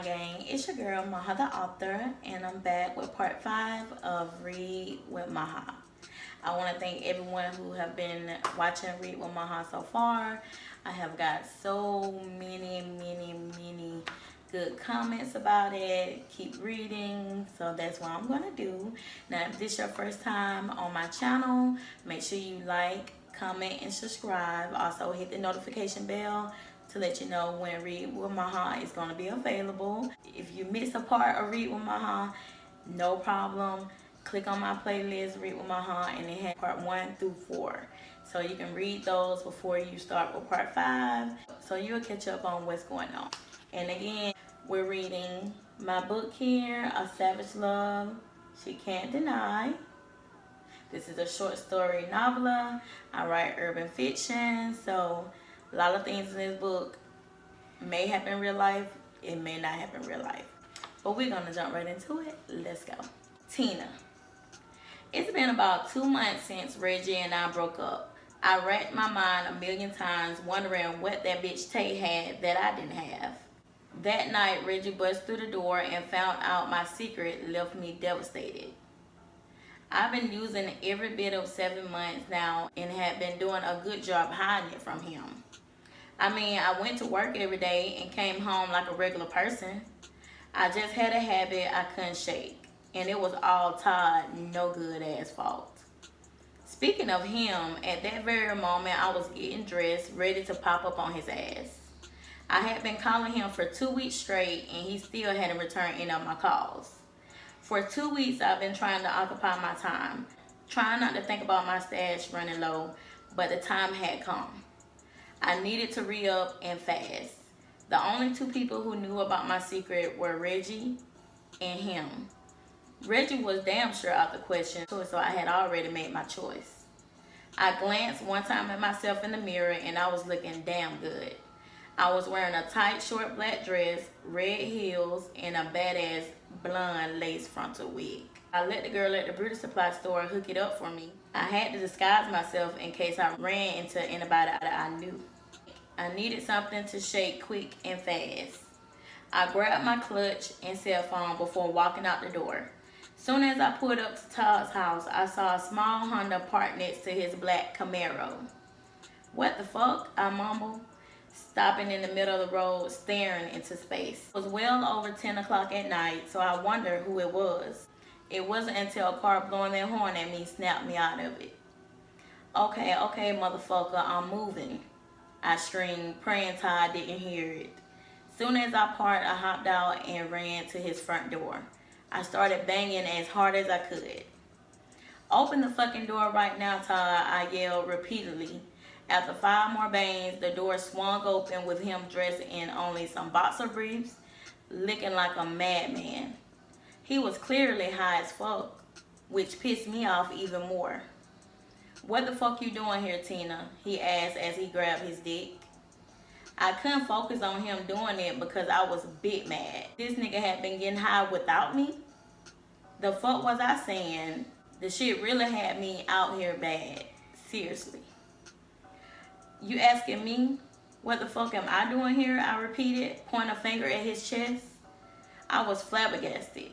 gang, it's your girl Maha the author, and I'm back with part 5 of Read with Maha. I want to thank everyone who have been watching Read with Maha so far. I have got so many good comments about it. Keep reading, so that's what I'm gonna do. Now, if this is your first time on my channel, make sure you like, comment, and subscribe. Also hit the notification bell to let you know when Read with Maha is going to be available. If you miss a part of Read with Maha, no problem. Click on my playlist, Read with Maha, and it has part 1 through 4. So you can read those before you start with part 5. So you'll catch up on what's going on. And again, we're reading my book here, A Savage Love She Can't Deny. This is a short story novella. I write urban fiction, so a lot of things in this book may happen in real life. It may not happen in real life. But we're going to jump right into it. Let's go. Tina. It's been about 2 months since Reggie and I broke up. I racked my mind a million times wondering what that bitch Tay had that I didn't have. That night, Reggie busted through the door and found out my secret, left me devastated. I've been using every bit of 7 months now and have been doing a good job hiding it from him. I mean, I went to work every day and came home like a regular person. I just had a habit I couldn't shake, and it was all Todd, no good ass fault. Speaking of him, at that very moment I was getting dressed, ready to pop up on his ass. I had been calling him for 2 weeks straight and he still hadn't returned any of my calls. For 2 weeks I've been trying to occupy my time, trying not to think about my stash running low, but the time had come. I needed to re-up and fast. The only 2 people who knew about my secret were Reggie and him. Reggie was damn sure out the question, so I had already made my choice. I glanced one time at myself in the mirror and I was looking damn good. I was wearing a tight short black dress, red heels, and a badass blonde lace frontal wig. I let the girl at the beauty supply store hook it up for me. I had to disguise myself in case I ran into anybody that I knew. I needed something to shake quick and fast. I grabbed my clutch and cell phone before walking out the door. Soon as I pulled up to Todd's house, I saw a small Honda parked next to his black Camaro. What the fuck? I mumbled, stopping in the middle of the road, staring into space. It was well over 10 o'clock at night, so I wondered who it was. It wasn't until a car blowing their horn at me snapped me out of it. Okay, motherfucker, I'm moving, I screamed, praying Todd didn't hear it. Soon as I parked, I hopped out and ran to his front door. I started banging as hard as I could. Open the fucking door right now, Todd, I yelled repeatedly. After 5 more bangs, the door swung open with him dressed in only some boxer briefs, looking like a madman. He was clearly high as fuck, which pissed me off even more. What the fuck you doing here, Tina? He asked as he grabbed his dick. I couldn't focus on him doing it because I was big mad. This nigga had been getting high without me? The fuck was I saying? The shit really had me out here bad. Seriously. You asking me? What the fuck am I doing here? I repeated, pointing a finger at his chest. I was flabbergasted.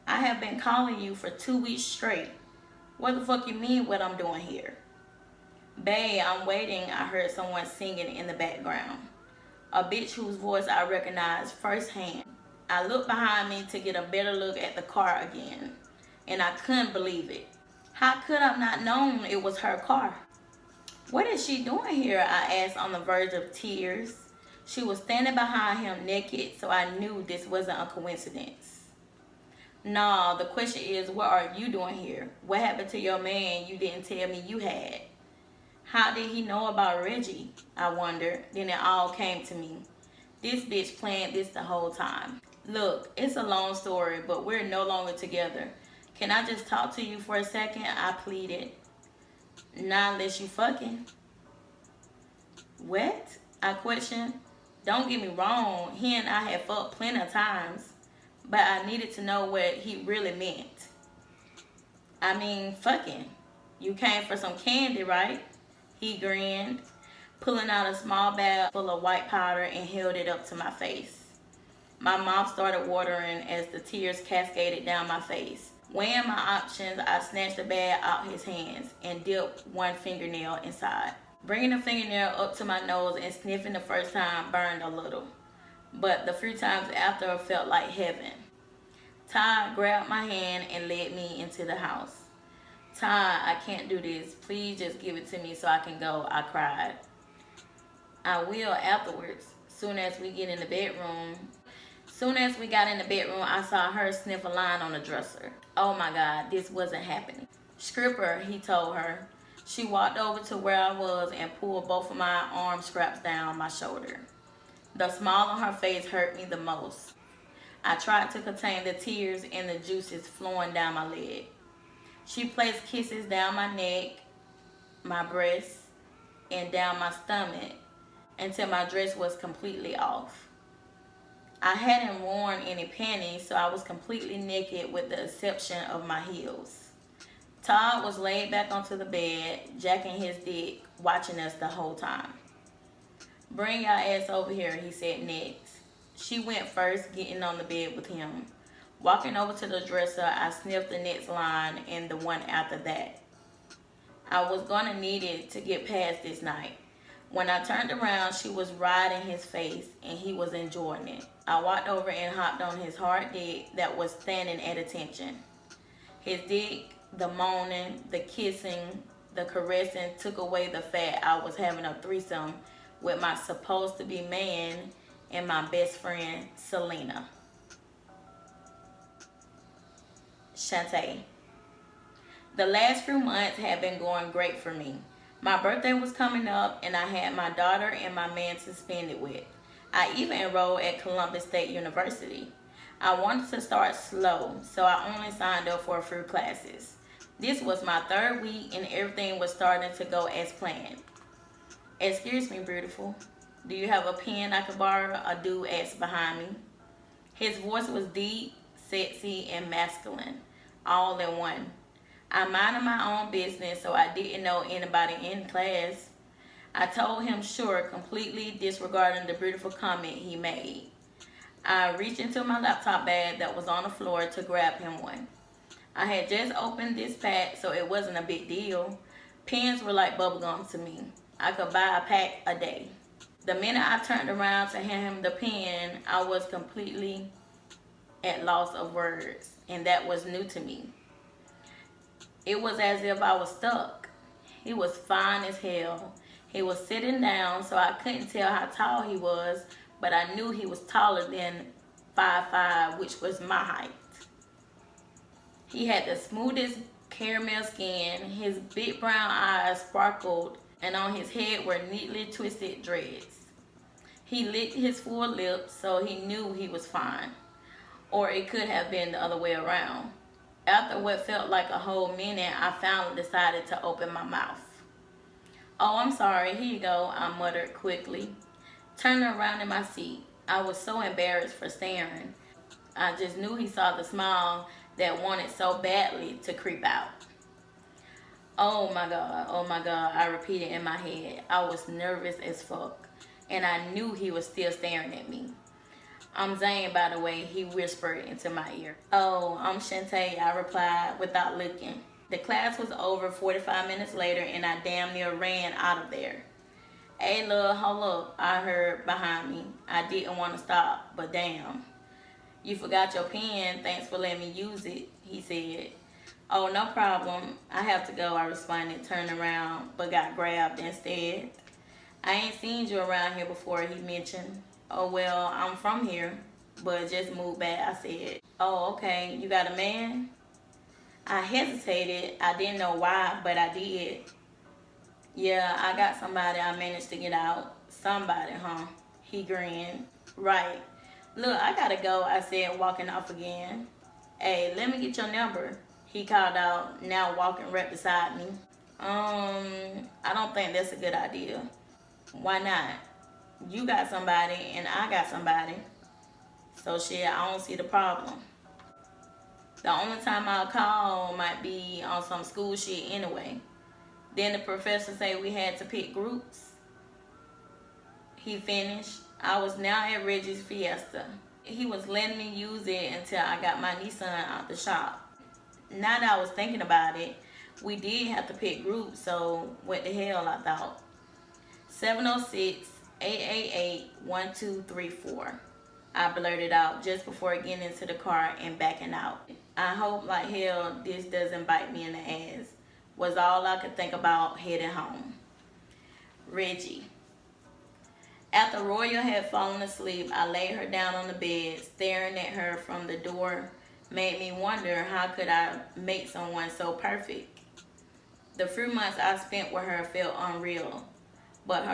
I have been calling you for 2 weeks straight. What the fuck you mean what I'm doing here? Babe, I'm waiting, I heard someone singing in the background. A bitch whose voice I recognized firsthand. I looked behind me to get a better look at the car again, and I couldn't believe it. How could I not known it was her car? What is she doing here? I asked on the verge of tears. She was standing behind him naked, so I knew this wasn't a coincidence. Nah, the question is, what are you doing here? What happened to your man you didn't tell me you had? How did he know about Reggie? I wondered. Then it all came to me. This bitch planned this the whole time. Look, it's a long story, but we're no longer together. Can I just talk to you for a second? I pleaded. Not unless you fucking. What? I questioned. Don't get me wrong, he and I had fucked plenty of times, but I needed to know what he really meant. I mean, fucking. You came for some candy, right? He grinned, pulling out a small bag full of white powder and held it up to my face. My mouth started watering as the tears cascaded down my face. Weighing my options, I snatched the bag out his hands and dipped one fingernail inside. Bringing the fingernail up to my nose and sniffing the first time burned a little, but the few times after felt like heaven. Todd grabbed my hand and led me into the house. Todd, I can't do this. Please just give it to me so I can go, I cried. I will afterwards. Soon as we got in the bedroom, I saw her sniff a line on the dresser. Oh my God, this wasn't happening. Stripper, he told her. She walked over to where I was and pulled both of my arm straps down my shoulder. The smile on her face hurt me the most. I tried to contain the tears and the juices flowing down my leg. She placed kisses down my neck, my breasts, and down my stomach until my dress was completely off. I hadn't worn any panties, so I was completely naked with the exception of my heels. Todd was laid back onto the bed, jacking his dick, watching us the whole time. Bring your ass over here, he said next. She went first, getting on the bed with him. Walking over to the dresser, I sniffed the next line and the one after that. I was going to need it to get past this night. When I turned around, she was riding his face and he was enjoying it. I walked over and hopped on his hard dick that was standing at attention. His dick, the moaning, the kissing, the caressing took away the fact I was having a threesome with my supposed to be man and my best friend, Selena. Shantae. The last few months had been going great for me. My birthday was coming up and I had my daughter and my man to spend it with. I even enrolled at Columbus State University. I wanted to start slow, so I only signed up for a few classes. This was my third week and everything was starting to go as planned. Excuse me, beautiful. Do you have a pen I could borrow? A dude asked behind me. His voice was deep, sexy, and masculine, all in one. I minded my own business, so I didn't know anybody in class. I told him sure, completely disregarding the beautiful comment he made. I reached into my laptop bag that was on the floor to grab him one. I had just opened this pack, so it wasn't a big deal. Pens were like bubblegum to me. I could buy a pack a day. The minute I turned around to hand him the pen, I was completely at loss of words, and that was new to me. It was as if I was stuck. He was fine as hell. He was sitting down, so I couldn't tell how tall he was, but I knew he was taller than 5'5", which was my height. He had the smoothest caramel skin, his big brown eyes sparkled, and on his head were neatly twisted dreads. He licked his full lips, so he knew he was fine. Or it could have been the other way around. After what felt like a whole minute, I finally decided to open my mouth. Oh, I'm sorry, here you go, I muttered quickly, turning around in my seat. I was so embarrassed for staring. I just knew he saw the smile that wanted so badly to creep out. Oh my God, I repeated in my head. I was nervous as fuck, and I knew he was still staring at me. I'm Zane, by the way, he whispered into my ear. Oh, I'm Shantae, I replied without looking. The class was over 45 minutes later, and I damn near ran out of there. Hey, love, hold up, I heard behind me. I didn't want to stop, but damn. You forgot your pen, thanks for letting me use it, he said. Oh, no problem, I have to go, I responded, turned around, but got grabbed instead. I ain't seen you around here before, he mentioned. Oh, well, I'm from here, but just moved back, I said. Oh, okay, you got a man? I hesitated. I didn't know why, but I did. Yeah, I got somebody I managed to get out. Somebody, huh? He grinned. Right. Look, I gotta go, I said, walking off again. Hey, let me get your number, he called out, now walking right beside me. I don't think that's a good idea. Why not? You got somebody and I got somebody. So shit, I don't see the problem. The only time I'll call might be on some school shit anyway. Then the professor said we had to pick groups. He finished. I was now at Reggie's Fiesta. He was letting me use it until I got my Nissan out the shop. Now that I was thinking about it, we did have to pick groups, so what the hell, I thought. 706-888-1234. I blurted out just before getting into the car and backing out. I hope like hell this doesn't bite me in the ass, was all I could think about heading home. Reggie. After Royal had fallen asleep, I laid her down on the bed, staring at her from the door. Made me wonder how could I make someone so perfect. The few months I spent with her felt unreal, but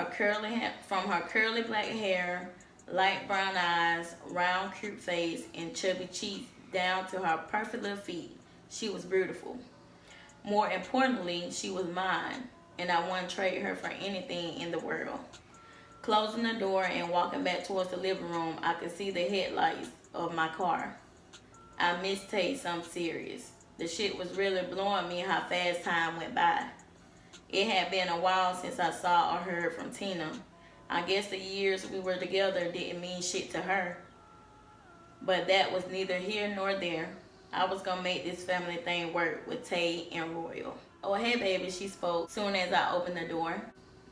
from her curly black hair, light brown eyes, round cute face, and chubby cheeks down to her perfect little feet, she was beautiful. More importantly, she was mine, and I wouldn't trade her for anything in the world. Closing the door and walking back towards the living room, I could see the headlights of my car. I missed Tay something serious. The shit was really blowing me how fast time went by. It had been a while since I saw or heard from Tina. I guess the years we were together didn't mean shit to her. But that was neither here nor there. I was gonna make this family thing work with Tay and Royal. Oh, hey baby, she spoke soon as I opened the door.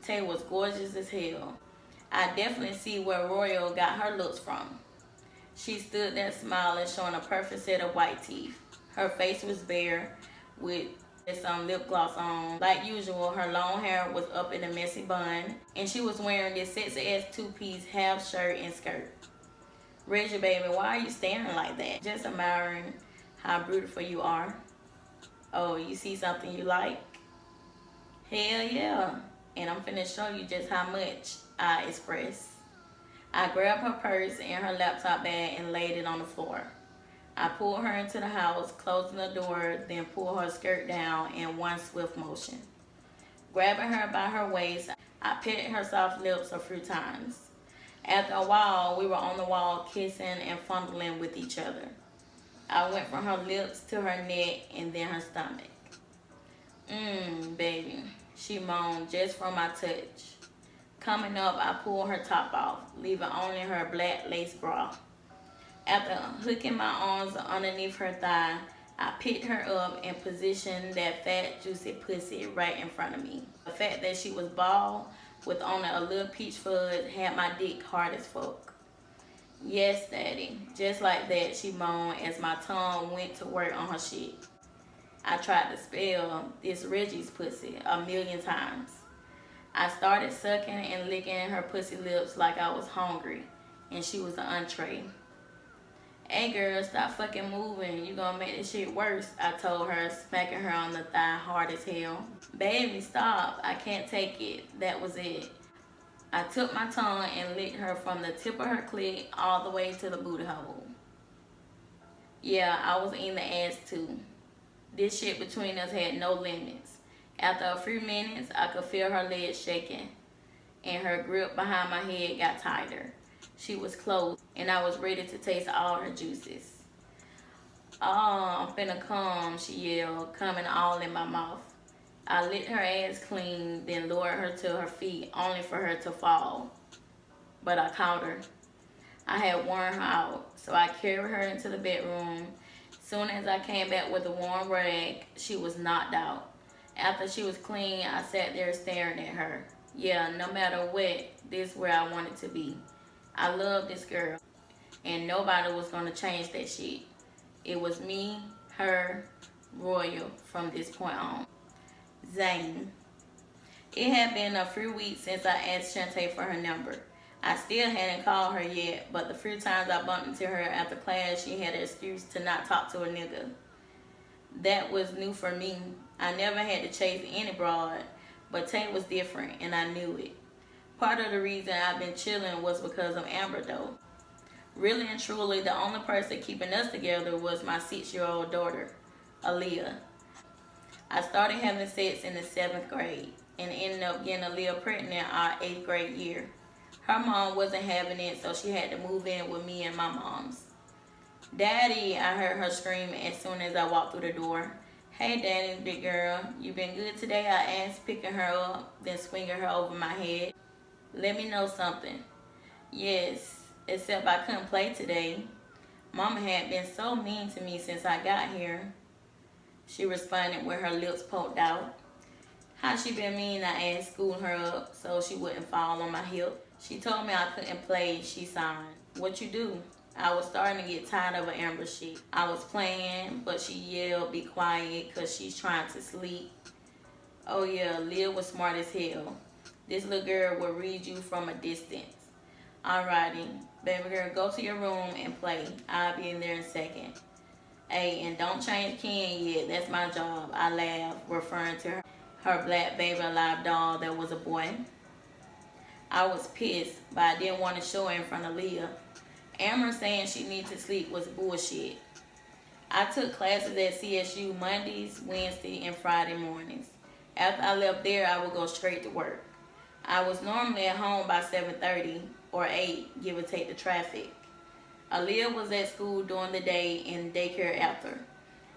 Tay was gorgeous as hell. I definitely see where Royal got her looks from. She stood there smiling, showing a perfect set of white teeth. Her face was bare with some lip gloss on. Like usual, her long hair was up in a messy bun, and she was wearing this sexy ass two-piece half shirt and skirt. Reggie, baby, why are you staring like that? Just admiring how beautiful you are. Oh, you see something you like? Hell yeah. And I'm finna show you just how much I express. I grabbed her purse and her laptop bag and laid it on the floor. I pulled her into the house, closing the door, then pulled her skirt down in one swift motion. Grabbing her by her waist, I petted her soft lips a few times. After a while, we were on the wall kissing and fondling with each other. I went from her lips to her neck and then her stomach. Baby, she moaned just from my touch. Coming up, I pulled her top off, leaving only her black lace bra. After hooking my arms underneath her thigh, I picked her up and positioned that fat, juicy pussy right in front of me. The fact that she was bald with only a little peach fuzz had my dick hard as fuck. Yes, daddy. Just like that, she moaned as my tongue went to work on her shit. I tried to spell this Reggie's pussy a million times. I started sucking and licking her pussy lips like I was hungry, and she was the entree. Hey girl, stop fucking moving. You gonna make this shit worse, I told her, smacking her on the thigh hard as hell. Baby, stop. I can't take it. That was it. I took my tongue and licked her from the tip of her clit all the way to the booty hole. Yeah, I was eating the ass too. This shit between us had no limits. After a few minutes, I could feel her legs shaking, and her grip behind my head got tighter. She was close, and I was ready to taste all her juices. Oh, I'm finna come, she yelled, coming all in my mouth. I licked her ass clean, then lowered her to her feet, only for her to fall. But I caught her. I had worn her out, so I carried her into the bedroom. Soon as I came back with a warm rag, she was knocked out. After she was clean, I sat there staring at her. Yeah, no matter what, this is where I wanted to be. I love this girl, and nobody was gonna change that shit. It was me, her, Royal from this point on. Zane. It had been a few weeks since I asked Shantae for her number. I still hadn't called her yet, but the few times I bumped into her after class, she had an excuse to not talk to a nigga. That was new for me. I never had to chase any broad, but Tay was different, and I knew it. Part of the reason I've been chilling was because of Amber, though. Really and truly, the only person keeping us together was my 6-year-old daughter, Aaliyah. I started having sex in the 7th grade and ended up getting Aaliyah pregnant our 8th grade year. Her mom wasn't having it, so she had to move in with me and my mom's. Daddy, I heard her scream as soon as I walked through the door. Hey, Daddy, big girl, you been good today? I asked, picking her up, then swinging her over my head. Let me know something. Yes, except I couldn't play today. Mama had been so mean to me since I got here. She responded with her lips poked out. How she been mean? I asked, schooling her up so she wouldn't fall on my hip. She told me I couldn't play. She signed. What you do? I was starting to get tired of her Amber shit. I was playing, but she yelled, be quiet, cause she's trying to sleep. Oh yeah, Leah was smart as hell. This little girl will read you from a distance. Alrighty, baby girl, go to your room and play. I'll be in there in a second. Hey, and don't change Ken yet. That's my job. I laughed, referring to her black baby alive doll that was a boy. I was pissed, but I didn't want to show her in front of Leah. Amber saying she needs to sleep was bullshit. I took classes at CSU Mondays, Wednesday, and Friday mornings. After I left there, I would go straight to work. I was normally at home by 7:30 or 8, give or take the traffic. Aaliyah was at school during the day and daycare after.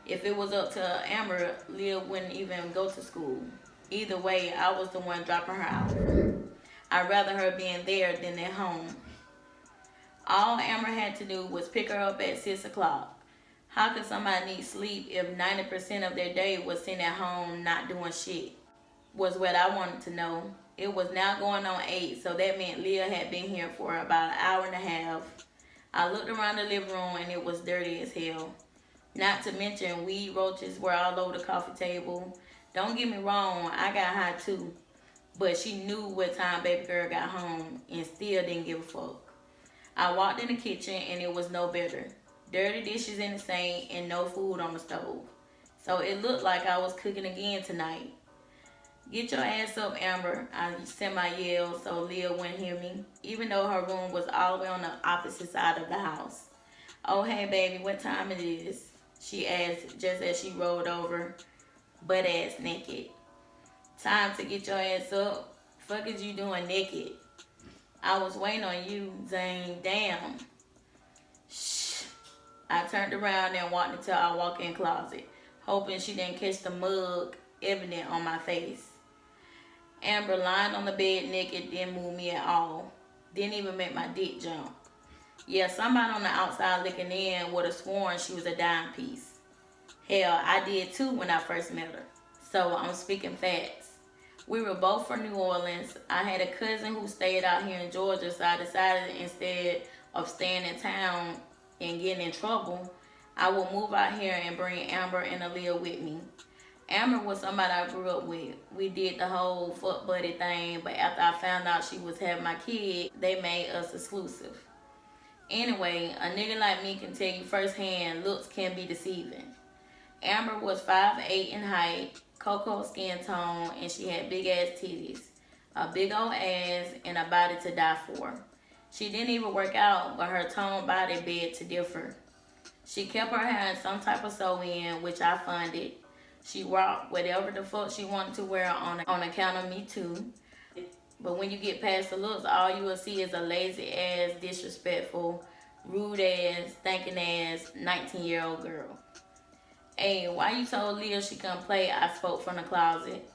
If it was up to Amber, Leah wouldn't even go to school. Either way, I was the one dropping her out. I'd rather her being there than at home. All Amber had to do was pick her up at 6 o'clock. How could somebody need sleep if 90% of their day was sitting at home not doing shit? Was what I wanted to know. It was now going on 8, so that meant Leah had been here for about an hour and a half. I looked around the living room and it was dirty as hell. Not to mention weed roaches were all over the coffee table. Don't get me wrong, I got high too. But she knew what time baby girl got home and still didn't give a fuck. I walked in the kitchen and it was no better. Dirty dishes in the sink and no food on the stove. So it looked like I was cooking again tonight. Get your ass up, Amber. I sent my yell so Leah wouldn't hear me, even though her room was all the way on the opposite side of the house. Oh, hey, baby, what time it is? She asked just as she rolled over, butt ass naked. Time to get your ass up. Fuck is you doing naked? I was waiting on you, Zane. Damn. Shh. I turned around and walked into our walk-in closet, hoping she didn't catch the mug evident on my face. Amber lying on the bed naked didn't move me at all. Didn't even make my dick jump. Yeah, somebody on the outside looking in would have sworn she was a dime piece. Hell, I did too when I first met her. So I'm speaking facts. We were both from New Orleans. I had a cousin who stayed out here in Georgia, so I decided instead of staying in town and getting in trouble, I would move out here and bring Amber and Aaliyah with me. Amber was somebody I grew up with. We did the whole fuck buddy thing, but after I found out she was having my kid, they made us exclusive. Anyway, a nigga like me can tell you firsthand, looks can be deceiving. Amber was 5'8" in height, cocoa skin tone, and she had big ass titties, a big old ass, and a body to die for. She didn't even work out, but her toned body begged to differ. She kept her hair in some type of sew-in, which I funded. She rocked whatever the fuck she wanted to wear on account of me too. But when you get past the looks, all you will see is a lazy ass, disrespectful, rude ass, thinking ass, 19-year-old girl. Hey, why you told Leah she couldn't play? I spoke from the closet.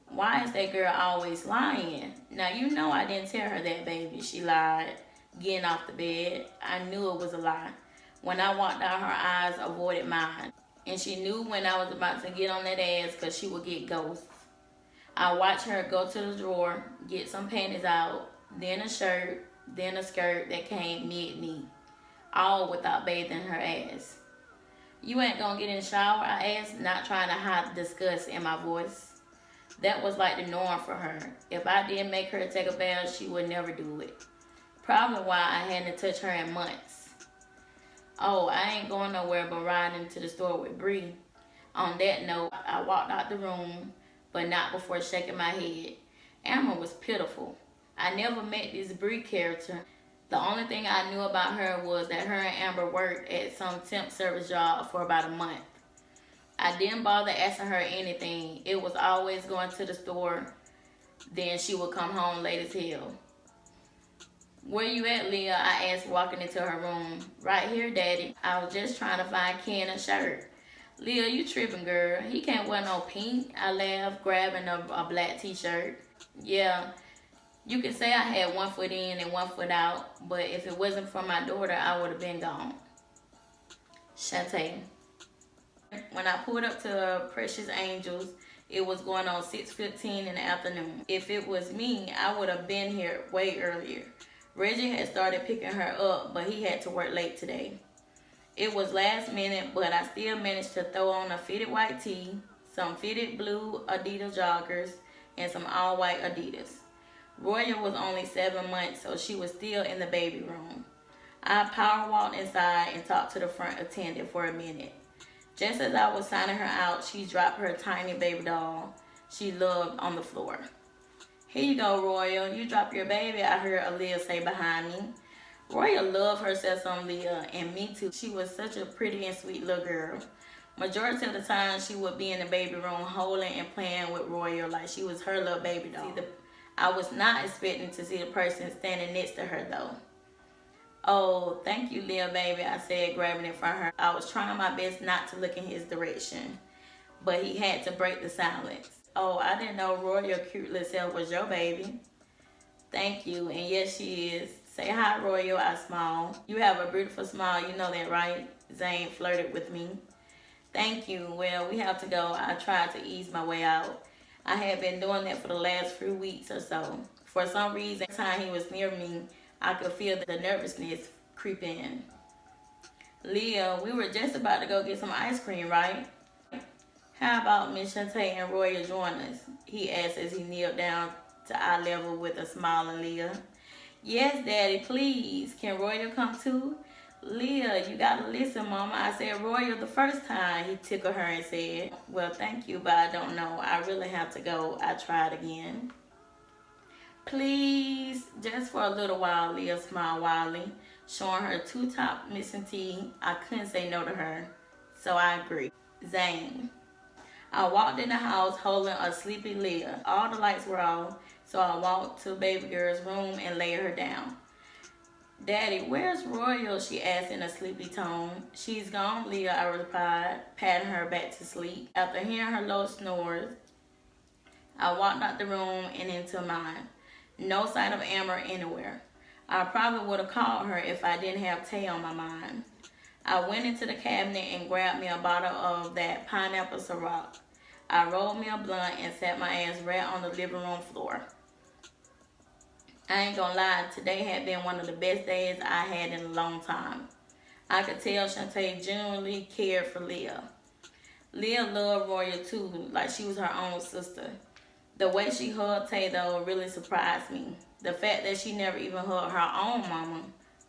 Why is that girl always lying? Now you know I didn't tell her that, baby. She lied, getting off the bed. I knew it was a lie. When I walked out, her eyes avoided mine. And she knew when I was about to get on that ass because she would get ghosts. I watched her go to the drawer, get some panties out, then a shirt, then a skirt that came mid-knee, all without bathing her ass. You ain't gonna get in the shower? I asked, not trying to hide disgust in my voice. That was like the norm for her. If I didn't make her take a bath, she would never do it. Probably why I hadn't touched her in months. Oh, I ain't going nowhere but riding to the store with Bree. On that note, I walked out the room, but not before shaking my head. Amber was pitiful. I never met this Bree character. The only thing I knew about her was that her and Amber worked at some temp service job for about a month. I didn't bother asking her anything. It was always going to the store. Then she would come home late as hell. Where you at, Leah? I asked, walking into her room. Right here, Daddy. I was just trying to find Ken a shirt. Leah, you tripping, girl. He can't wear no pink. I laughed, grabbing a black t-shirt. Yeah, You could say I had 1 foot in and 1 foot out, but if it wasn't for my daughter, I would have been gone. Shantae. When I pulled up to Precious Angels, it was going on 6:15 in the afternoon. If it was me, I would have been here way earlier. Reggie had started picking her up, but he had to work late today. It was last minute, but I still managed to throw on a fitted white tee, some fitted blue Adidas joggers, and some all-white Adidas. Royal was only 7 months, so she was still in the baby room. I power walked inside and talked to the front attendant for a minute. Just as I was signing her out, she dropped her tiny baby doll she loved on the floor. Here you go, Royal. You drop your baby, I heard Aaliyah say behind me. Royal loved herself some Leah, and me too. She was such a pretty and sweet little girl. Majority of the time, she would be in the baby room holding and playing with Royal like she was her little baby doll. I was not expecting to see the person standing next to her though. Oh, thank you, Leah, baby, I said, grabbing it from her. I was trying my best not to look in his direction, but he had to break the silence. Oh, I didn't know Royal cute little self was your baby. Thank you, and yes, she is. Say hi, Royal, I smiled. You have a beautiful smile, you know that, right? Zane flirted with me. Thank you. Well, we have to go. I tried to ease my way out. I had been doing that for the last few weeks or so. For some reason, every time he was near me, I could feel the nervousness creep in. Leah, we were just about to go get some ice cream, right? How about Miss Shantae and Royal join us? He asked as he kneeled down to eye level with a smiling Leah. Yes, Daddy, please. Can Royal come too? Leah, you gotta listen, Mama. I said Royal the first time. He tickled her and said, well, thank you, but I don't know. I really have to go. I tried again. Please, just for a little while, Leah smiled wildly, showing her 2 top missing teeth. I couldn't say no to her, so I agreed. Zane. I walked in the house holding a sleepy Leah. All the lights were off, so I walked to baby girl's room and laid her down. Daddy, where's Royal? She asked in a sleepy tone. She's gone, Leah, I replied, patting her back to sleep. After hearing her low snores, I walked out the room and into mine. No sign of Amber anywhere. I probably would have called her if I didn't have Tay on my mind. I went into the cabinet and grabbed me a bottle of that pineapple Ciroc. I rolled me a blunt and sat my ass right on the living room floor. I ain't gonna lie, today had been one of the best days I had in a long time. I could tell Shantae genuinely cared for Leah. Leah loved Royal too, like she was her own sister. The way she hugged Tay though really surprised me. The fact that she never even hugged her own mama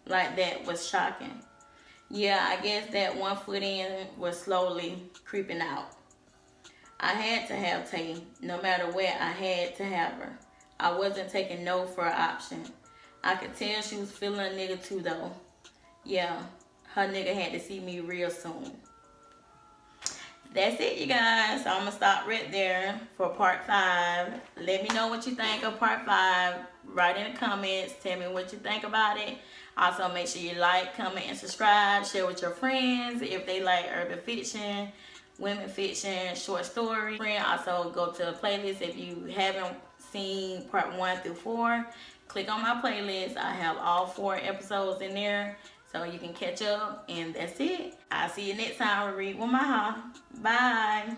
like that was shocking. Yeah, I guess that 1 foot in was slowly creeping out. I had to have Tay. No matter what, I had to have her. I wasn't taking no for an option. I could tell she was feeling a nigga too though. Yeah, her nigga had to see me real soon. That's it, you guys. So I'm going to stop right there for part 5. Let me know what you think of part 5. Write in the comments. Tell me what you think about it. Also, make sure you like, comment, and subscribe. Share with your friends if they like urban fiction, women fiction, short story. Also, go to the playlist if you haven't seen part 1 through 4. Click on my playlist. I have all 4 episodes in there, so you can catch up. And that's it. I'll see you next time. Read with Maha. Bye.